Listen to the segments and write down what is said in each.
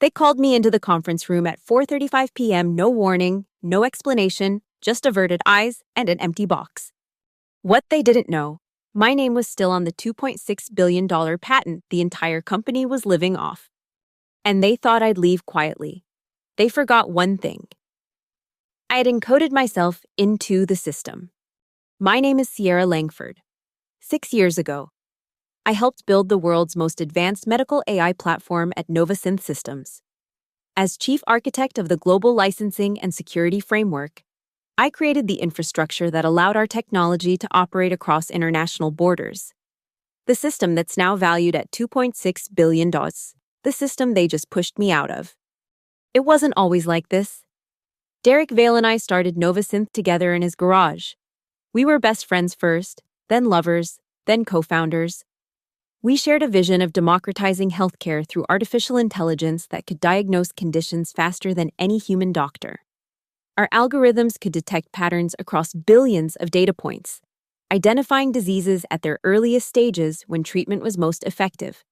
They called me into the conference room at 4:35 p.m., no warning, no explanation, just averted eyes and an empty box. What they didn't know, my name was still on the $2.6 billion patent the entire company was living off. And they thought I'd leave quietly. They forgot one thing. I had encoded myself into the system. My name is Sierra Langford. 6 years ago, I helped build the world's most advanced medical AI platform at Novasynth Systems. As chief architect of the global licensing and security framework, I created the infrastructure that allowed our technology to operate across international borders. The system that's now valued at $2.6 billion, the system they just pushed me out of. It wasn't always like this. Derek Vale and I started Novasynth together in his garage. We were best friends first, then lovers, then co-founders. We shared a vision of democratizing healthcare through artificial intelligence that could diagnose conditions faster than any human doctor. Our algorithms could detect patterns across billions of data points, identifying diseases at their earliest stages when treatment was most effective.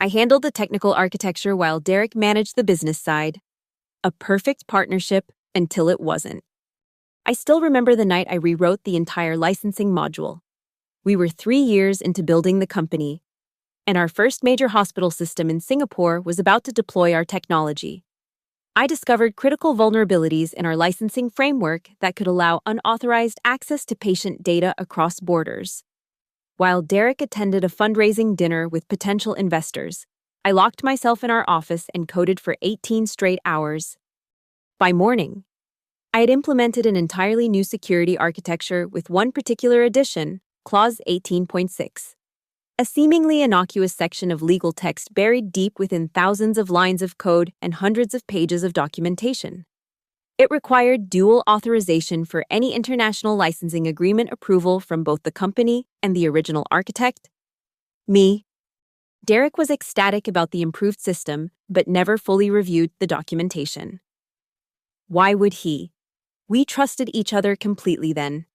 I handled the technical architecture while Derek managed the business side. A perfect partnership until it wasn't. I still remember the night I rewrote the entire licensing module. We were 3 years into building the company, and our first major hospital system in Singapore was about to deploy our technology. I discovered critical vulnerabilities in our licensing framework that could allow unauthorized access to patient data across borders. While Derek attended a fundraising dinner with potential investors, I locked myself in our office and coded for 18 straight hours. By morning, I had implemented an entirely new security architecture with one particular addition, Clause 18.6. A seemingly innocuous section of legal text buried deep within thousands of lines of code and hundreds of pages of documentation. It required dual authorization for any international licensing agreement approval from both the company and the original architect. Me. Derek was ecstatic about the improved system, but never fully reviewed the documentation. Why would he? We trusted each other completely then.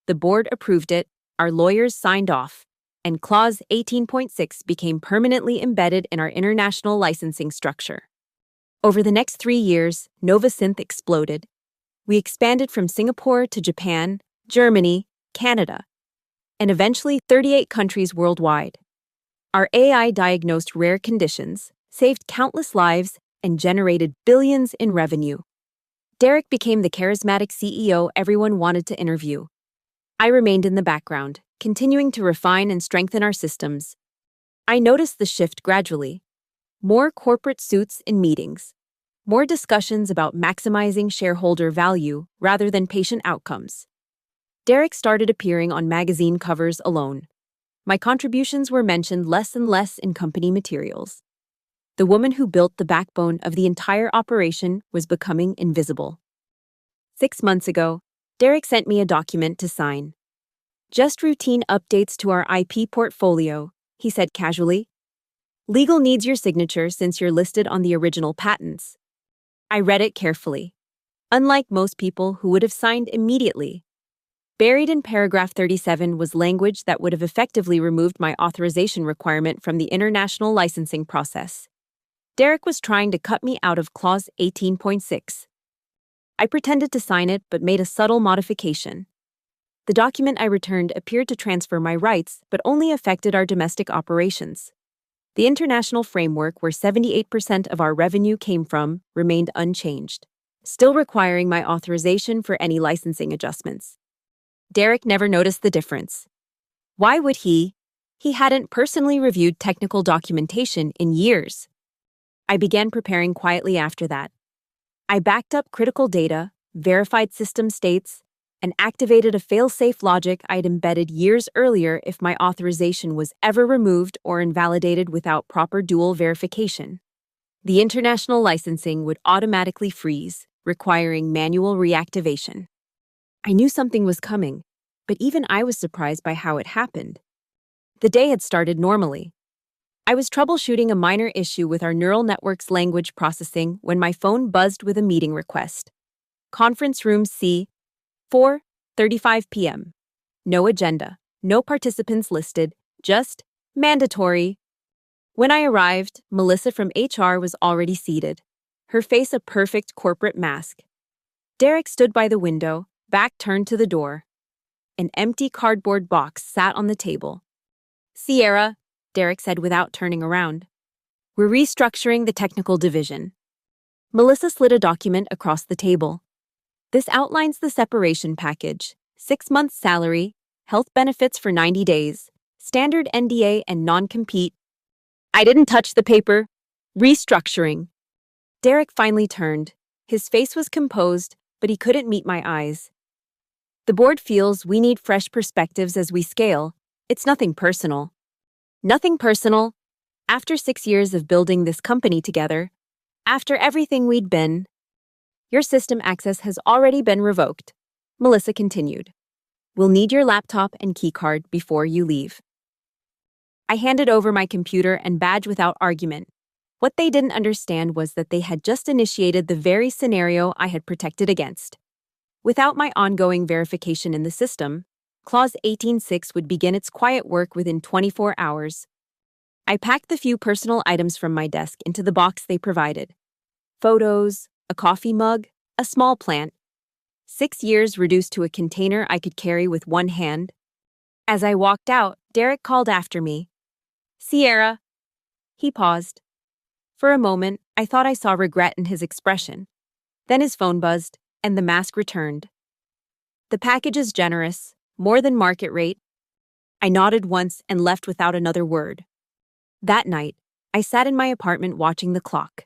The board approved it, our lawyers signed off, and Clause 18.6 became permanently embedded in our international licensing structure. Over the next 3 years, Novasynth exploded. We expanded from Singapore to Japan, Germany, Canada, and eventually 38 countries worldwide. Our AI diagnosed rare conditions, saved countless lives, and generated billions in revenue. Derek became the charismatic CEO everyone wanted to interview. I remained in the background, continuing to refine and strengthen our systems. I noticed the shift gradually. More corporate suits in meetings. More discussions about maximizing shareholder value rather than patient outcomes. Derek started appearing on magazine covers alone. My contributions were mentioned less and less in company materials. The woman who built the backbone of the entire operation was becoming invisible. 6 months ago, Derek sent me a document to sign. Just routine updates to our IP portfolio, he said casually. Legal needs your signature since you're listed on the original patents. I read it carefully. Unlike most people who would have signed immediately, buried in paragraph 37 was language that would have effectively removed my authorization requirement from the international licensing process. Derek was trying to cut me out of Clause 18.6. I pretended to sign it but made a subtle modification. The document I returned appeared to transfer my rights but only affected our domestic operations. The international framework where 78% of our revenue came from remained unchanged, still requiring my authorization for any licensing adjustments. Derek never noticed the difference. Why would he? He hadn't personally reviewed technical documentation in years. I began preparing quietly after that. I backed up critical data, verified system states, and activated a fail-safe logic I'd embedded years earlier if my authorization was ever removed or invalidated without proper dual verification. The international licensing would automatically freeze, requiring manual reactivation. I knew something was coming, but even I was surprised by how it happened. The day had started normally. I was troubleshooting a minor issue with our neural network's language processing when my phone buzzed with a meeting request. Conference room C, 4:35 p.m. No agenda, no participants listed, just mandatory. When I arrived, Melissa from HR was already seated, her face a perfect corporate mask. Derek stood by the window, back turned to the door. An empty cardboard box sat on the table. "Sierra," Derek said without turning around. "We're restructuring the technical division." Melissa slid a document across the table. "This outlines the separation package: 6 months salary, health benefits for 90 days, standard NDA and non-compete." "I didn't touch the paper. Restructuring." Derek finally turned. His face was composed, but he couldn't meet my eyes. "The board feels we need fresh perspectives as we scale. It's nothing personal." "Nothing personal. After 6 years of building this company together, after everything we'd been, your system access has already been revoked," Melissa continued. "We'll need your laptop and keycard before you leave." I handed over my computer and badge without argument. What they didn't understand was that they had just initiated the very scenario I had protected against. Without my ongoing verification in the system, Clause 18.6 would begin its quiet work within 24 hours. I packed the few personal items from my desk into the box they provided. Photos, a coffee mug, a small plant. 6 years reduced to a container I could carry with one hand. As I walked out, Derek called after me. "Sierra." He paused. For a moment, I thought I saw regret in his expression. Then his phone buzzed, and the mask returned. "The package is generous, more than market rate." I nodded once and left without another word. That night, I sat in my apartment watching the clock.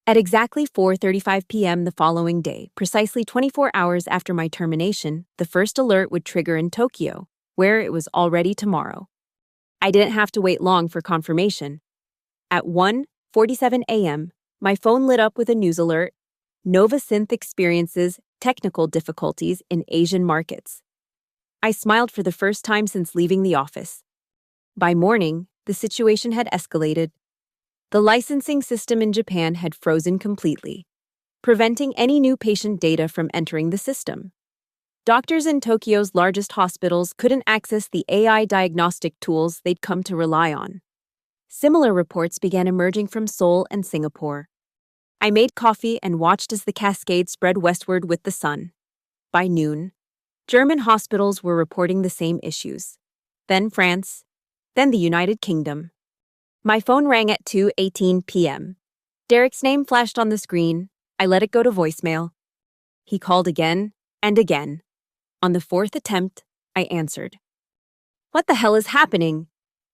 At exactly 4:35 p.m. the following day, precisely 24 hours after my termination, the first alert would trigger in Tokyo, where it was already tomorrow. I didn't have to wait long for confirmation. At 1:47 a.m., my phone lit up with a news alert: Novasynth experiences technical difficulties in Asian markets. I smiled for the first time since leaving the office. By morning, the situation had escalated. The licensing system in Japan had frozen completely, preventing any new patient data from entering the system. Doctors in Tokyo's largest hospitals couldn't access the AI diagnostic tools they'd come to rely on. Similar reports began emerging from Seoul and Singapore. I made coffee and watched as the cascade spread westward with the sun. By noon, German hospitals were reporting the same issues. Then France, then the United Kingdom. My phone rang at 2:18 p.m. Derek's name flashed on the screen. I let it go to voicemail. He called again and again. On the fourth attempt, I answered. "What the hell is happening?"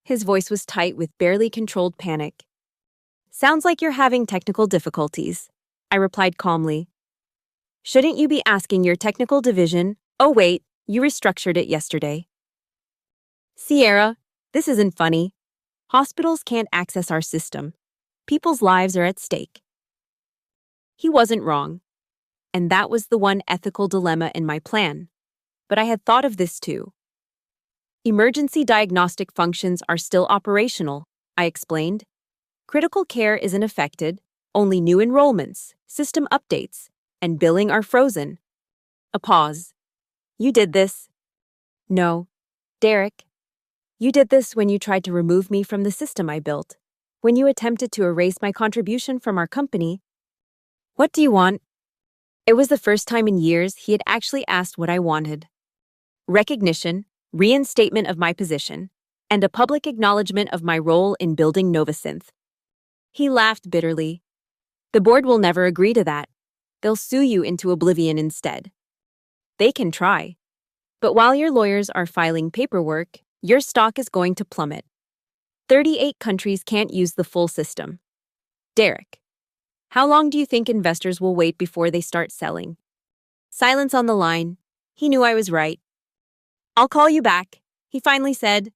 His voice was tight with barely controlled panic. "Sounds like you're having technical difficulties," I replied calmly. "Shouldn't you be asking your technical division? Oh wait, you restructured it yesterday." "Sierra, this isn't funny. Hospitals can't access our system. People's lives are at stake." He wasn't wrong. And that was the one ethical dilemma in my plan. But I had thought of this too. Emergency diagnostic functions are still operational, I explained. Critical care isn't affected, only new enrollments, system updates, and billing are frozen. A pause. "You did this." "No. Derek, you did this when you tried to remove me from the system I built, when you attempted to erase my contribution from our company." "What do you want?" It was the first time in years he had actually asked what I wanted. Recognition, reinstatement of my position, and a public acknowledgement of my role in building Novasynth. He laughed bitterly. "The board will never agree to that. They'll sue you into oblivion instead." "They can try. But while your lawyers are filing paperwork, your stock is going to plummet. 38 countries can't use the full system." "Derek, how long do you think investors will wait before they start selling?" Silence on the line. He knew I was right. "I'll call you back," he finally said.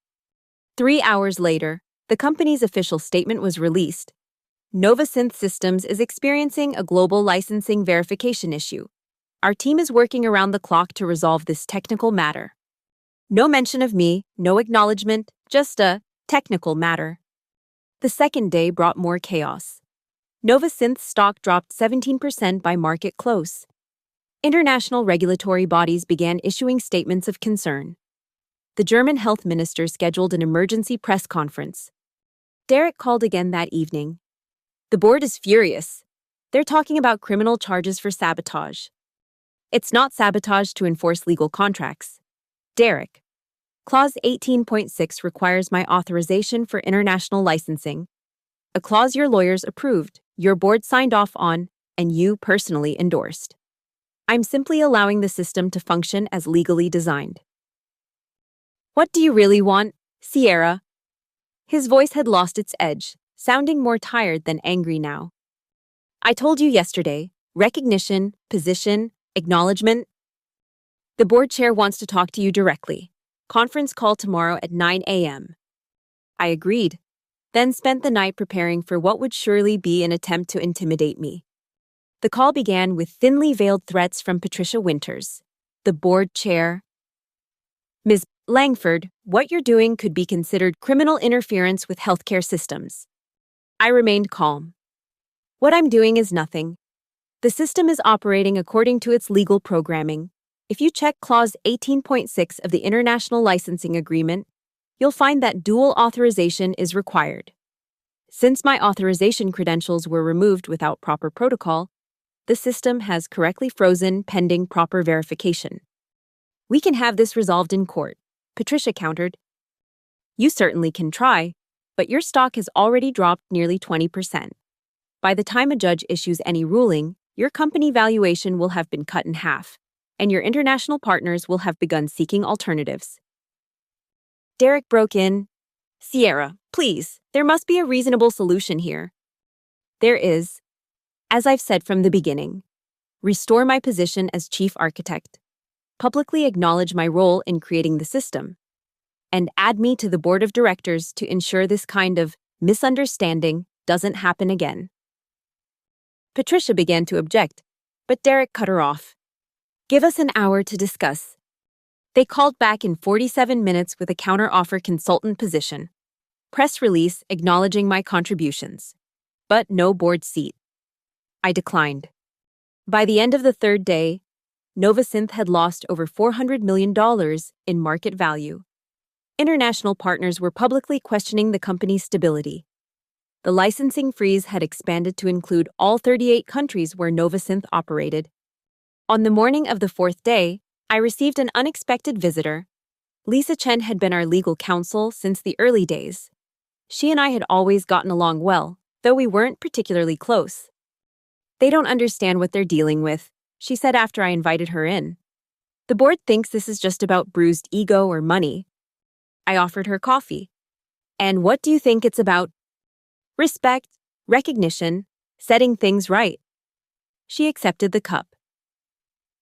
3 hours later, the company's official statement was released. Novasynth Systems is experiencing a global licensing verification issue. Our team is working around the clock to resolve this technical matter. No mention of me, no acknowledgement, just a technical matter. The second day brought more chaos. Novasynth stock dropped 17% by market close. International regulatory bodies began issuing statements of concern. The German health minister scheduled an emergency press conference. Derek called again that evening. The board is furious. They're talking about criminal charges for sabotage. It's not sabotage to enforce legal contracts. Derek, Clause 18.6 requires my authorization for international licensing, a clause your lawyers approved, your board signed off on, and you personally endorsed. I'm simply allowing the system to function as legally designed. What do you really want, Sierra? His voice had lost its edge, sounding more tired than angry now. I told you yesterday, recognition, position, acknowledgement. The board chair wants to talk to you directly. Conference call tomorrow at 9 a.m. I agreed, then spent the night preparing for what would surely be an attempt to intimidate me. The call began with thinly veiled threats from Patricia Winters, the board chair. Ms. Langford, what you're doing could be considered criminal interference with healthcare systems. I remained calm. What I'm doing is nothing. The system is operating according to its legal programming. If you check Clause 18.6 of the International Licensing Agreement, you'll find that dual authorization is required. Since my authorization credentials were removed without proper protocol, the system has correctly frozen pending proper verification. We can have this resolved in court, Patricia countered. You certainly can try, but your stock has already dropped nearly 20%. By the time a judge issues any ruling, your company valuation will have been cut in half, and your international partners will have begun seeking alternatives. Derek broke in. Sierra, please, there must be a reasonable solution here. There is. As I've said from the beginning, restore my position as chief architect, publicly acknowledge my role in creating the system, and add me to the board of directors to ensure this kind of misunderstanding doesn't happen again. Patricia began to object, but Derek cut her off. Give us an hour to discuss. They called back in 47 minutes with a counter-offer consultant position, press release acknowledging my contributions, but no board seat. I declined. By the end of the third day, Novasynth had lost over $400 million in market value. International partners were publicly questioning the company's stability. The licensing freeze had expanded to include all 38 countries where Novasynth operated. On the morning of the fourth day, I received an unexpected visitor. Lisa Chen had been our legal counsel since the early days. She and I had always gotten along well, though we weren't particularly close. They don't understand what they're dealing with, she said after I invited her in. The board thinks this is just about bruised ego or money. I offered her coffee. And what do you think it's about? Respect, recognition, setting things right. She accepted the cup.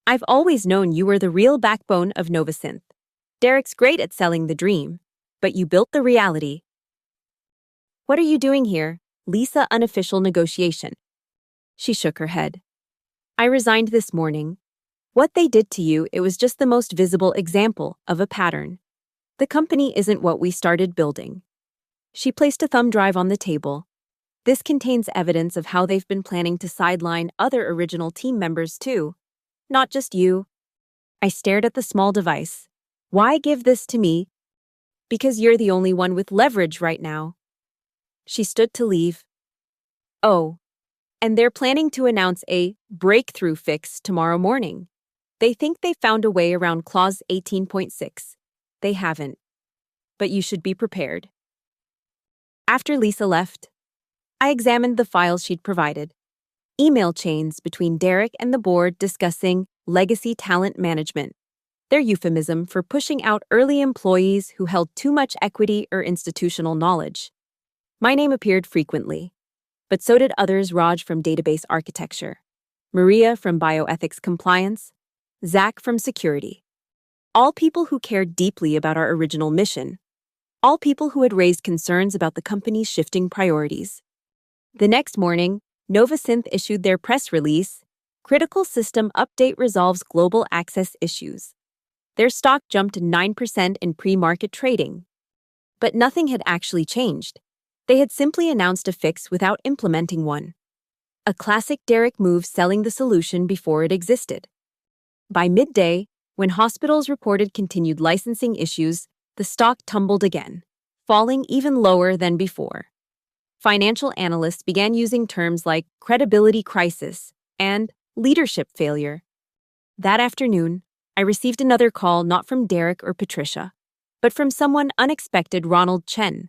I've always known you were the real backbone of Novasynth. Derek's great at selling the dream, but you built the reality. What are you doing here? Lisa, unofficial negotiation. She shook her head. I resigned this morning. What they did to you, it was just the most visible example of a pattern. The company isn't what we started building. She placed a thumb drive on the table. This contains evidence of how they've been planning to sideline other original team members too. Not just you. I stared at the small device. Why give this to me? Because you're the only one with leverage right now. She stood to leave. Oh, and they're planning to announce a breakthrough fix tomorrow morning. They think they found a way around Clause 18.6. They haven't. But you should be prepared. After Lisa left, I examined the files she'd provided. Email chains between Derek and the board discussing legacy talent management, their euphemism for pushing out early employees who held too much equity or institutional knowledge. My name appeared frequently, but so did others: Raj from database architecture, Maria from bioethics compliance, Zach from security. All people who cared deeply about our original mission. All people who had raised concerns about the company's shifting priorities. The next morning, Novasynth issued their press release, Critical System Update Resolves Global Access Issues. Their stock jumped 9% in pre-market trading. But nothing had actually changed. They had simply announced a fix without implementing one. A classic Derek move, selling the solution before it existed. By midday, when hospitals reported continued licensing issues, the stock tumbled again, falling even lower than before. Financial analysts began using terms like credibility crisis and leadership failure. That afternoon, I received another call not from Derek or Patricia, but from someone unexpected, Ronald Chen,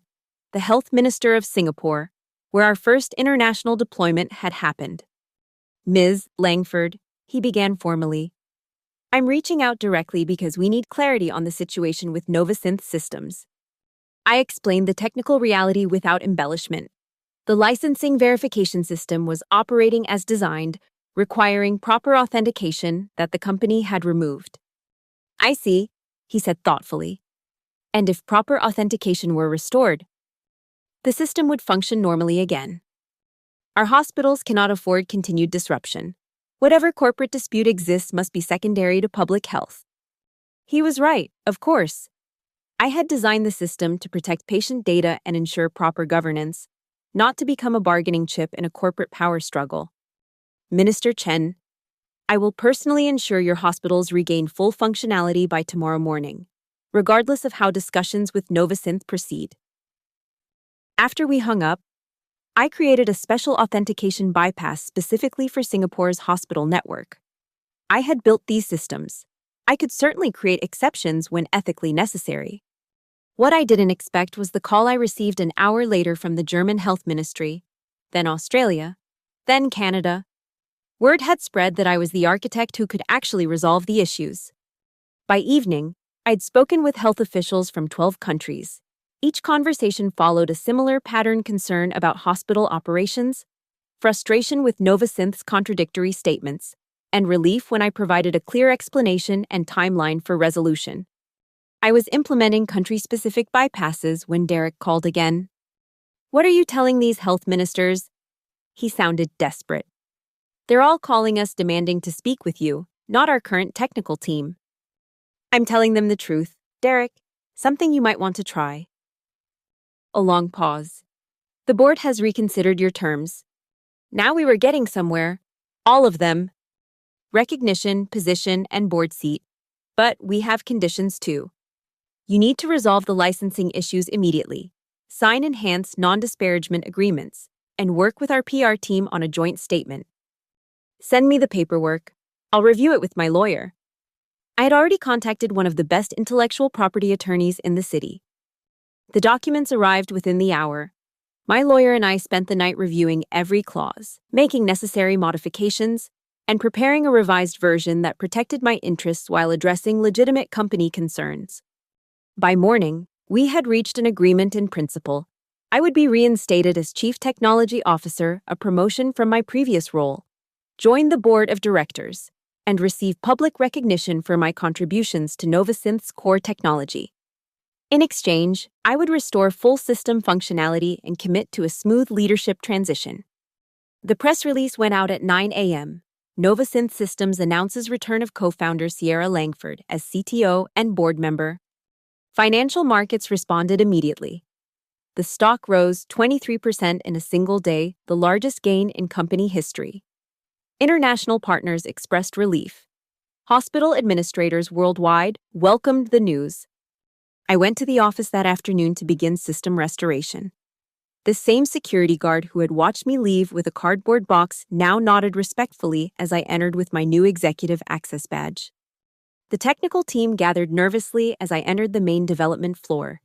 the health minister of Singapore, where our first international deployment had happened. Ms. Langford, he began formally. I'm reaching out directly because we need clarity on the situation with Novasynth systems. I explained the technical reality without embellishment. The licensing verification system was operating as designed, requiring proper authentication that the company had removed. I see, he said thoughtfully. And if proper authentication were restored, the system would function normally again. Our hospitals cannot afford continued disruption. Whatever corporate dispute exists must be secondary to public health. He was right, of course. I had designed the system to protect patient data and ensure proper governance, not to become a bargaining chip in a corporate power struggle. Minister Chen, I will personally ensure your hospitals regain full functionality by tomorrow morning, regardless of how discussions with Novasynth proceed. After we hung up, I created a special authentication bypass specifically for Singapore's hospital network. I had built these systems. I could certainly create exceptions when ethically necessary. What I didn't expect was the call I received an hour later from the German Health Ministry, then Australia, then Canada. Word had spread that I was the architect who could actually resolve the issues. By evening, I'd spoken with health officials from 12 countries. Each conversation followed a similar pattern: concern about hospital operations, frustration with Novasynth's contradictory statements, and relief when I provided a clear explanation and timeline for resolution. I was implementing country-specific bypasses when Derek called again. What are you telling these health ministers? He sounded desperate. They're all calling us demanding to speak with you, not our current technical team. I'm telling them the truth, Derek, something you might want to try. A long pause. The board has reconsidered your terms. Now we were getting somewhere. All of them. Recognition, position, and board seat. But we have conditions too. You need to resolve the licensing issues immediately, sign enhanced non-disparagement agreements, and work with our PR team on a joint statement. Send me the paperwork. I'll review it with my lawyer. I had already contacted one of the best intellectual property attorneys in the city. The documents arrived within the hour. My lawyer and I spent the night reviewing every clause, making necessary modifications, and preparing a revised version that protected my interests while addressing legitimate company concerns. By morning, we had reached an agreement in principle. I would be reinstated as Chief Technology Officer, a promotion from my previous role, join the board of directors, and receive public recognition for my contributions to Novasynth's core technology. In exchange, I would restore full system functionality and commit to a smooth leadership transition. The press release went out at 9 a.m. Novasynth Systems announces return of co-founder Sierra Langford as CTO and board member. Financial markets responded immediately. The stock rose 23% in a single day, the largest gain in company history. International partners expressed relief. Hospital administrators worldwide welcomed the news. I went to the office that afternoon to begin system restoration. The same security guard who had watched me leave with a cardboard box now nodded respectfully as I entered with my new executive access badge. The technical team gathered nervously as I entered the main development floor.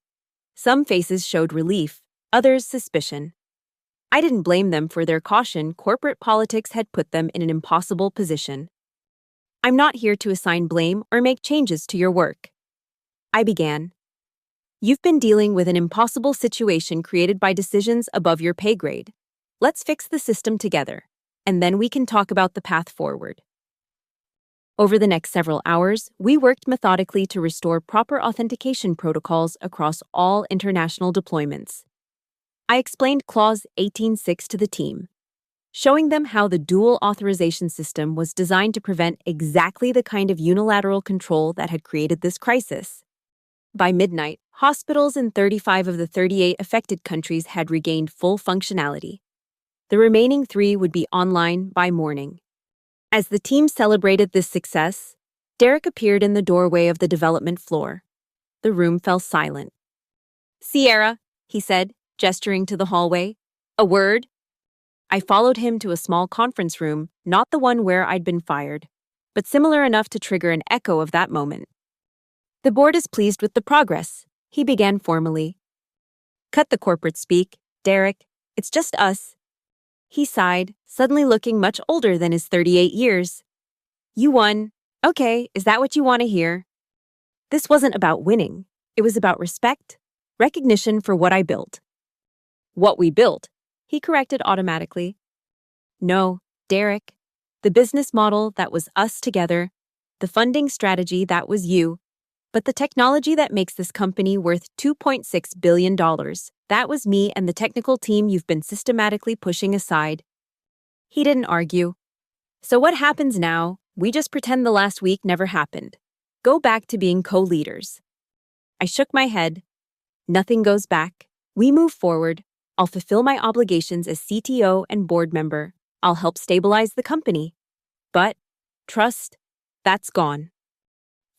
Some faces showed relief, others suspicion. I didn't blame them for their caution. Corporate politics had put them in an impossible position. I'm not here to assign blame or make changes to your work. I began. You've been dealing with an impossible situation created by decisions above your pay grade. Let's fix the system together, and then we can talk about the path forward. Over the next several hours, we worked methodically to restore proper authentication protocols across all international deployments. I explained Clause 18.6 to the team, showing them how the dual authorization system was designed to prevent exactly the kind of unilateral control that had created this crisis. By midnight, hospitals in 35 of the 38 affected countries had regained full functionality. The remaining 3 would be online by morning. As the team celebrated this success, Derek appeared in the doorway of the development floor. The room fell silent. Sierra, he said, gesturing to the hallway, A word? I followed him to a small conference room, not the one where I'd been fired, but similar enough to trigger an echo of that moment. The board is pleased with the progress, he began formally. Cut the corporate speak, Derek. It's just us. He sighed, suddenly looking much older than his 38 years. You won. Okay, is that what you want to hear? This wasn't about winning. It was about respect, recognition for what I built. What we built, he corrected automatically. No, Derek. The business model that was us together, the funding strategy that was you, but the technology that makes this company worth $2.6 billion, that was me and the technical team you've been systematically pushing aside. He didn't argue. So what happens now? We just pretend the last week never happened. Go back to being co-leaders. I shook my head. Nothing goes back. We move forward. I'll fulfill my obligations as CTO and board member. I'll help stabilize the company. But trust, that's gone.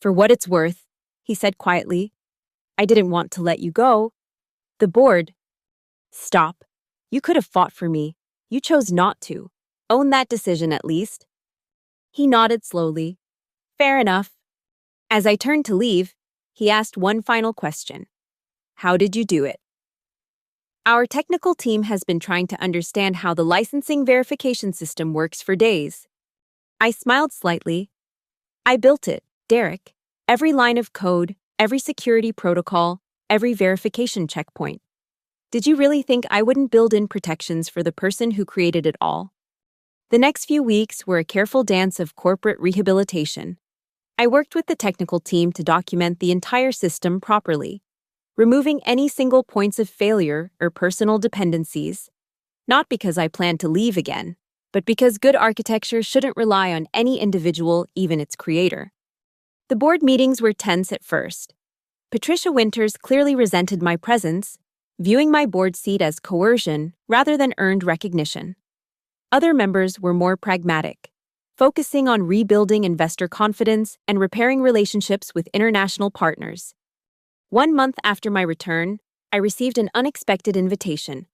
For what it's worth, he said quietly, I didn't want to let you go. The board. Stop. You could have fought for me. You chose not to. Own that decision at least. He nodded slowly. Fair enough. As I turned to leave, he asked one final question. How did you do it? Our technical team has been trying to understand how the licensing verification system works for days. I smiled slightly. I built it, Derek. Every line of code, every security protocol, every verification checkpoint. Did you really think I wouldn't build in protections for the person who created it all? The next few weeks were a careful dance of corporate rehabilitation. I worked with the technical team to document the entire system properly, removing any single points of failure or personal dependencies, not because I planned to leave again, but because good architecture shouldn't rely on any individual, even its creator. The board meetings were tense at first. Patricia Winters clearly resented my presence, viewing my board seat as coercion rather than earned recognition. Other members were more pragmatic, focusing on rebuilding investor confidence and repairing relationships with international partners. 1 month after my return, I received an unexpected invitation.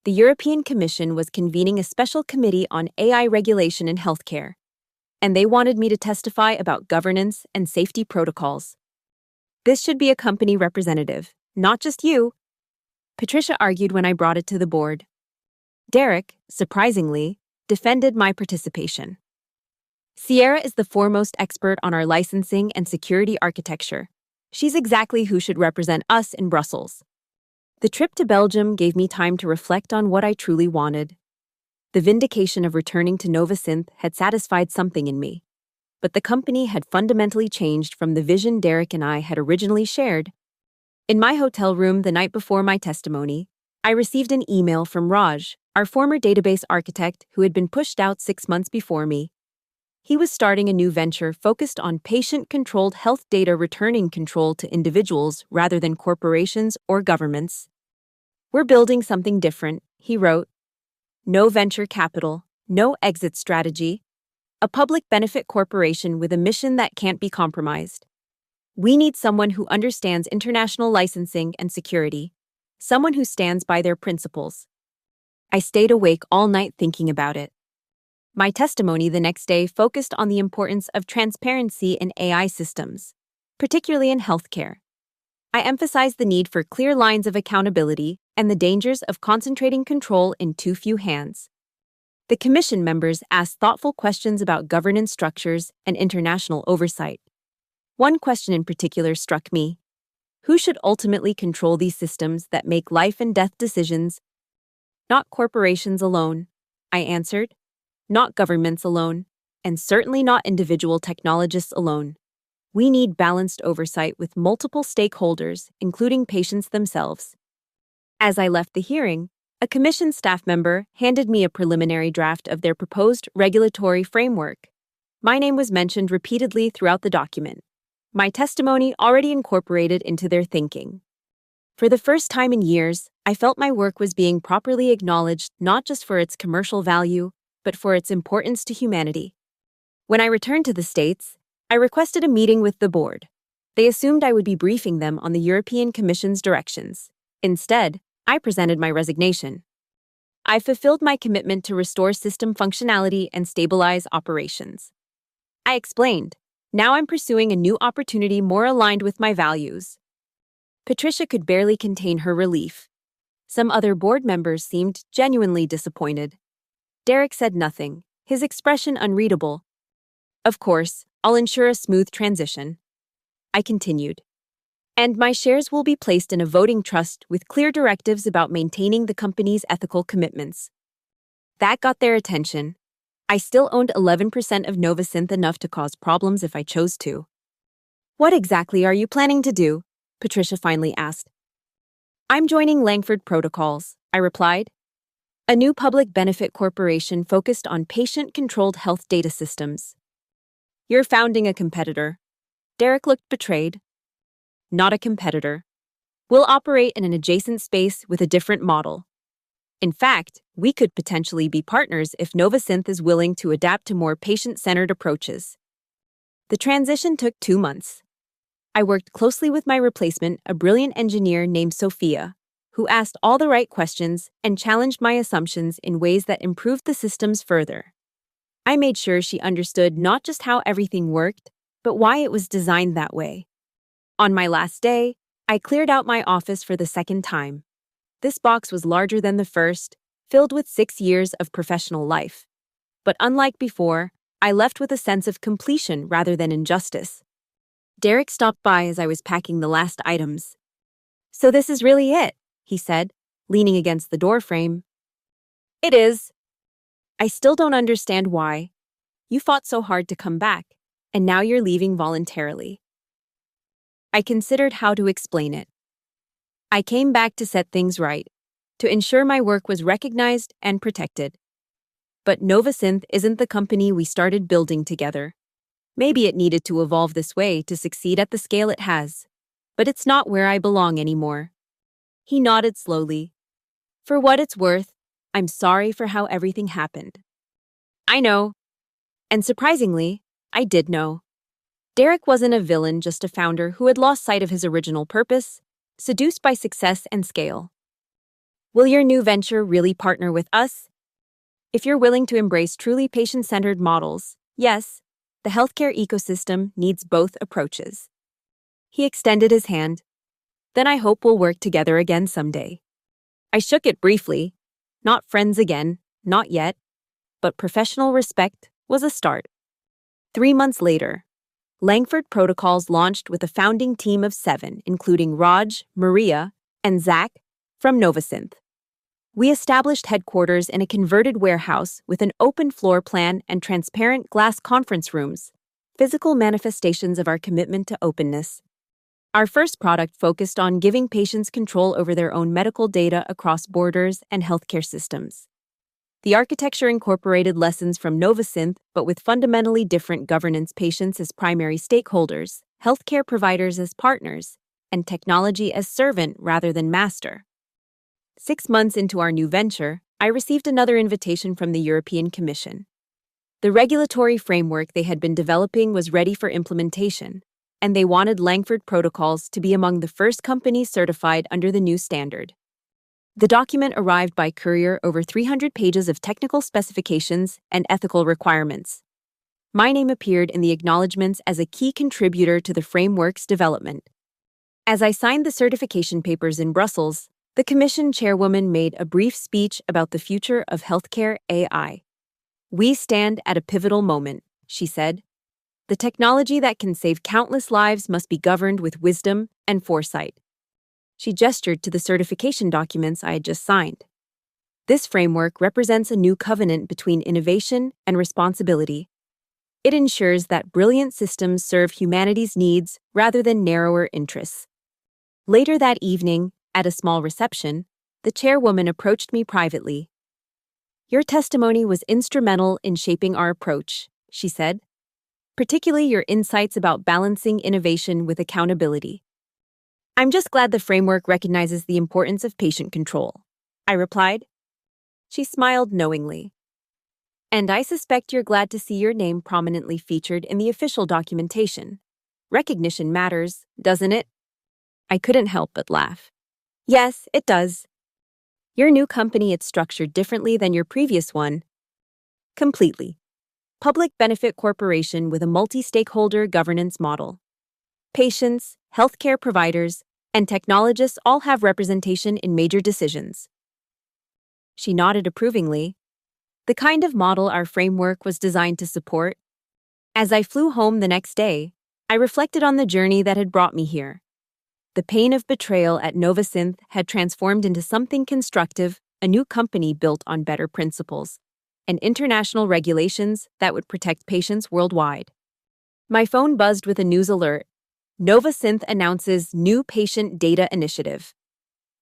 The European Commission was convening a special committee on AI regulation in healthcare, and they wanted me to testify about governance and safety protocols. This should be a company representative, not just you, Patricia argued when I brought it to the board. Derek, surprisingly, defended my participation. Sierra is the foremost expert on our licensing and security architecture. She's exactly who should represent us in Brussels. The trip to Belgium gave me time to reflect on what I truly wanted. The vindication of returning to Novasynth had satisfied something in me, but the company had fundamentally changed from the vision Derek and I had originally shared. In my hotel room the night before my testimony, I received an email from Raj, our former database architect who had been pushed out 6 months before me. He was starting a new venture focused on patient-controlled health data returning control to individuals rather than corporations or governments. We're building something different, he wrote. No venture capital, no exit strategy. A public benefit corporation with a mission that can't be compromised. We need someone who understands international licensing and security, someone who stands by their principles. I stayed awake all night thinking about it. My testimony the next day focused on the importance of transparency in AI systems, particularly in healthcare. I emphasized the need for clear lines of accountability and the dangers of concentrating control in too few hands. The commission members asked thoughtful questions about governance structures and international oversight. One question in particular struck me. Who should ultimately control these systems that make life and death decisions? Not corporations alone, I answered. Not governments alone, and certainly not individual technologists alone. We need balanced oversight with multiple stakeholders, including patients themselves. As I left the hearing, a commission staff member handed me a preliminary draft of their proposed regulatory framework. My name was mentioned repeatedly throughout the document, my testimony already incorporated into their thinking. For the first time in years, I felt my work was being properly acknowledged not just for its commercial value, but for its importance to humanity. When I returned to the States, I requested a meeting with the board. They assumed I would be briefing them on the European Commission's directions. Instead, I presented my resignation. I've fulfilled my commitment to restore system functionality and stabilize operations. I explained. Now I'm pursuing a new opportunity more aligned with my values. Patricia could barely contain her relief. Some other board members seemed genuinely disappointed. Derek said nothing, his expression unreadable. Of course, I'll ensure a smooth transition. I continued. And my shares will be placed in a voting trust with clear directives about maintaining the company's ethical commitments. That got their attention. I still owned 11% of Novasynth, enough to cause problems if I chose to. What exactly are you planning to do? Patricia finally asked. I'm joining Langford Protocols, I replied. A new public benefit corporation focused on patient-controlled health data systems. You're founding a competitor. Derek looked betrayed. Not a competitor. We'll operate in an adjacent space with a different model. In fact, we could potentially be partners if Novasynth is willing to adapt to more patient-centered approaches. The transition took 2 months. I worked closely with my replacement, a brilliant engineer named Sophia, who asked all the right questions and challenged my assumptions in ways that improved the systems further. I made sure she understood not just how everything worked, but why it was designed that way. On my last day, I cleared out my office for the second time. This box was larger than the first, filled with 6 years of professional life. But unlike before, I left with a sense of completion rather than injustice. Derek stopped by as I was packing the last items. So this is really it, he said, leaning against the doorframe. It is. I still don't understand why. You fought so hard to come back, and now you're leaving voluntarily. I considered how to explain it. I came back to set things right, to ensure my work was recognized and protected. But Novasynth isn't the company we started building together. Maybe it needed to evolve this way to succeed at the scale it has, but it's not where I belong anymore. He nodded slowly. For what it's worth, I'm sorry for how everything happened. I know. And surprisingly, I did know. Derek wasn't a villain, just a founder who had lost sight of his original purpose, seduced by success and scale. Will your new venture really partner with us? If you're willing to embrace truly patient-centered models, yes, the healthcare ecosystem needs both approaches. He extended his hand. Then I hope we'll work together again someday. I shook it briefly. Not friends again, not yet. But professional respect was a start. 3 months later, Langford Protocols launched with a founding team of 7, including Raj, Maria, and Zach from Novasynth. We established headquarters in a converted warehouse with an open floor plan and transparent glass conference rooms, physical manifestations of our commitment to openness. Our first product focused on giving patients control over their own medical data across borders and healthcare systems. The architecture incorporated lessons from Novasynth, but with fundamentally different governance: patients as primary stakeholders, healthcare providers as partners, and technology as servant rather than master. 6 months into our new venture, I received another invitation from the European Commission. The regulatory framework they had been developing was ready for implementation, and they wanted Langford Protocols to be among the first companies certified under the new standard. The document arrived by courier, over 300 pages of technical specifications and ethical requirements. My name appeared in the acknowledgments as a key contributor to the framework's development. As I signed the certification papers in Brussels, the Commission chairwoman made a brief speech about the future of healthcare AI. We stand at a pivotal moment, she said. The technology that can save countless lives must be governed with wisdom and foresight. She gestured to the certification documents I had just signed. This framework represents a new covenant between innovation and responsibility. It ensures that brilliant systems serve humanity's needs rather than narrower interests. Later that evening, at a small reception, the chairwoman approached me privately. Your testimony was instrumental in shaping our approach, she said, particularly your insights about balancing innovation with accountability. I'm just glad the framework recognizes the importance of patient control, I replied. She smiled knowingly. And I suspect you're glad to see your name prominently featured in the official documentation. Recognition matters, doesn't it? I couldn't help but laugh. Yes, it does. Your new company is structured differently than your previous one. Completely. Public benefit corporation with a multi-stakeholder governance model. Patients, healthcare providers, and technologists all have representation in major decisions. She nodded approvingly. The kind of model our framework was designed to support. As I flew home the next day, I reflected on the journey that had brought me here. The pain of betrayal at Novasynth had transformed into something constructive, a new company built on better principles, and international regulations that would protect patients worldwide. My phone buzzed with a news alert. Novasynth announces new patient data initiative.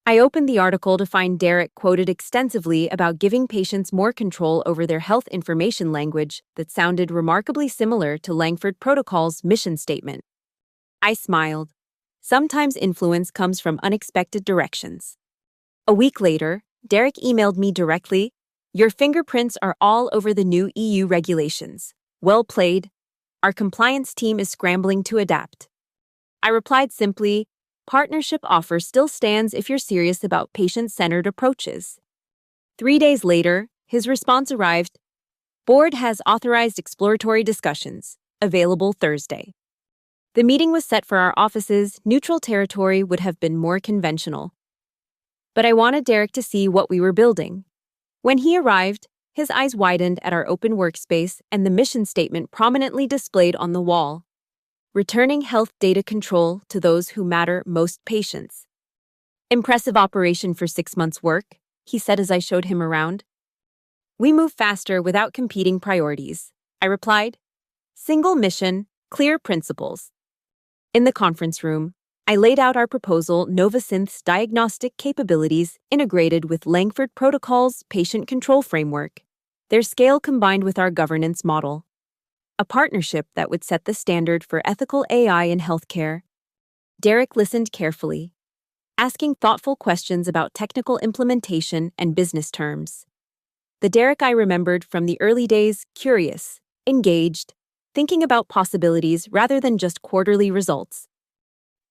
I opened the article to find Derek quoted extensively about giving patients more control over their health information language that sounded remarkably similar to Langford Protocol's mission statement. I smiled. Sometimes influence comes from unexpected directions. A week later, Derek emailed me directly, "Your fingerprints are all over the new EU regulations. Well played. Our compliance team is scrambling to adapt." I replied simply, "Partnership offer still stands if you're serious about patient-centered approaches." 3 days later, his response arrived, "Board has authorized exploratory discussions. Available Thursday." The meeting was set for our offices. Neutral territory would have been more conventional. But I wanted Derek to see what we were building. When he arrived, his eyes widened at our open workspace and the mission statement prominently displayed on the wall. Returning health data control to those who matter most, patients. Impressive operation for 6 months' work, he said as I showed him around. We move faster without competing priorities, I replied. Single mission, clear principles. In the conference room, I laid out our proposal, Novasynth's diagnostic capabilities integrated with Langford Protocol's patient control framework, their scale combined with our governance model. A partnership that would set the standard for ethical AI in healthcare. Derek listened carefully, asking thoughtful questions about technical implementation and business terms. The Derek I remembered from the early days, curious, engaged, thinking about possibilities rather than just quarterly results.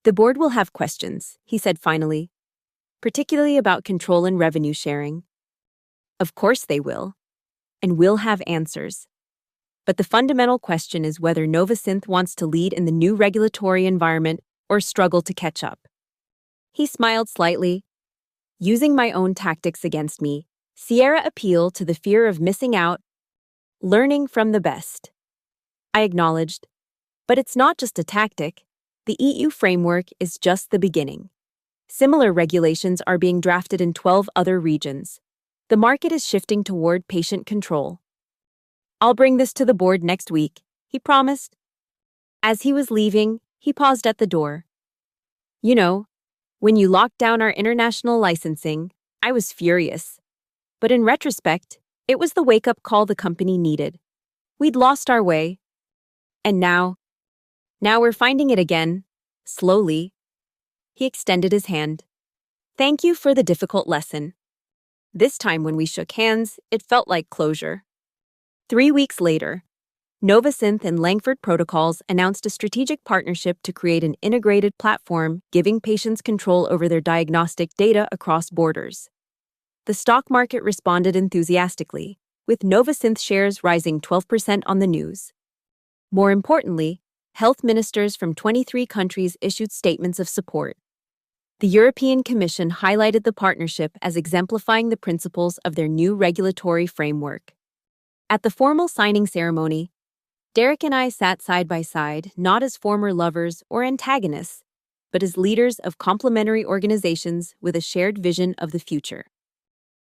The board will have questions, he said finally, particularly about control and revenue sharing. Of course they will, and we'll have answers. But the fundamental question is whether Novasynth wants to lead in the new regulatory environment or struggle to catch up. He smiled slightly. Using my own tactics against me, Sierra appealed to the fear of missing out, learning from the best. I acknowledged, but it's not just a tactic. The EU framework is just the beginning. Similar regulations are being drafted in 12 other regions. The market is shifting toward patient control. I'll bring this to the board next week, he promised. As he was leaving, he paused at the door. You know, when you locked down our international licensing, I was furious. But in retrospect, it was the wake-up call the company needed. We'd lost our way. And now we're finding it again, slowly. He extended his hand. Thank you for the difficult lesson. This time when we shook hands, it felt like closure. 3 weeks later, Novasynth and Langford Protocols announced a strategic partnership to create an integrated platform giving patients control over their diagnostic data across borders. The stock market responded enthusiastically, with Novasynth shares rising 12% on the news. More importantly, health ministers from 23 countries issued statements of support. The European Commission highlighted the partnership as exemplifying the principles of their new regulatory framework. At the formal signing ceremony, Derek and I sat side by side, not as former lovers or antagonists, but as leaders of complementary organizations with a shared vision of the future.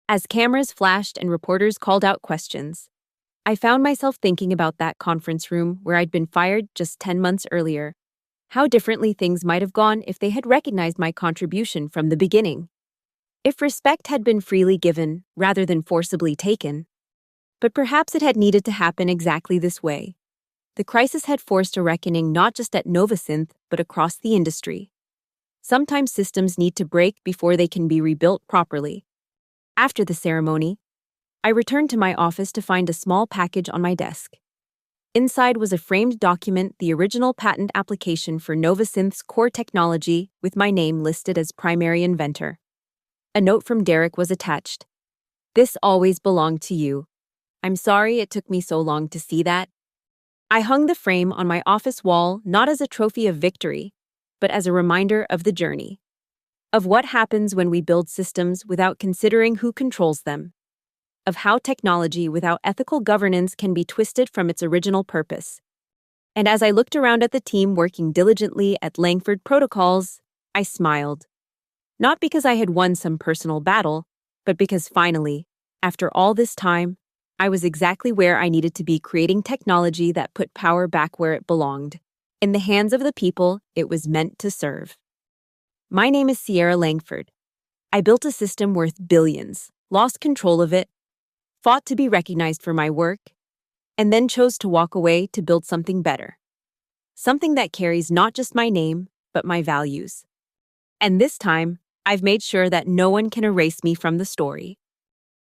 As cameras flashed and reporters called out questions, I found myself thinking about that conference room where I'd been fired just 10 months earlier. How differently things might have gone if they had recognized my contribution from the beginning. If respect had been freely given rather than forcibly taken. But perhaps it had needed to happen exactly this way. The crisis had forced a reckoning not just at Novasynth, but across the industry. Sometimes systems need to break before they can be rebuilt properly. After the ceremony, I returned to my office to find a small package on my desk. Inside was a framed document, the original patent application for Novasynth's core technology with my name listed as primary inventor. A note from Derek was attached. "This always belonged to you. I'm sorry it took me so long to see that." I hung the frame on my office wall not as a trophy of victory, but as a reminder of the journey, of what happens when we build systems without considering who controls them, of how technology without ethical governance can be twisted from its original purpose. And as I looked around at the team working diligently at Langford protocols, I smiled. Not because I had won some personal battle, but because finally, after all this time, I was exactly where I needed to be, creating technology that put power back where it belonged, in the hands of the people it was meant to serve. My name is Sierra Langford. I built a system worth billions, lost control of it, fought to be recognized for my work, and then chose to walk away to build something better. Something that carries not just my name, but my values. And this time, I've made sure that no one can erase me from the story.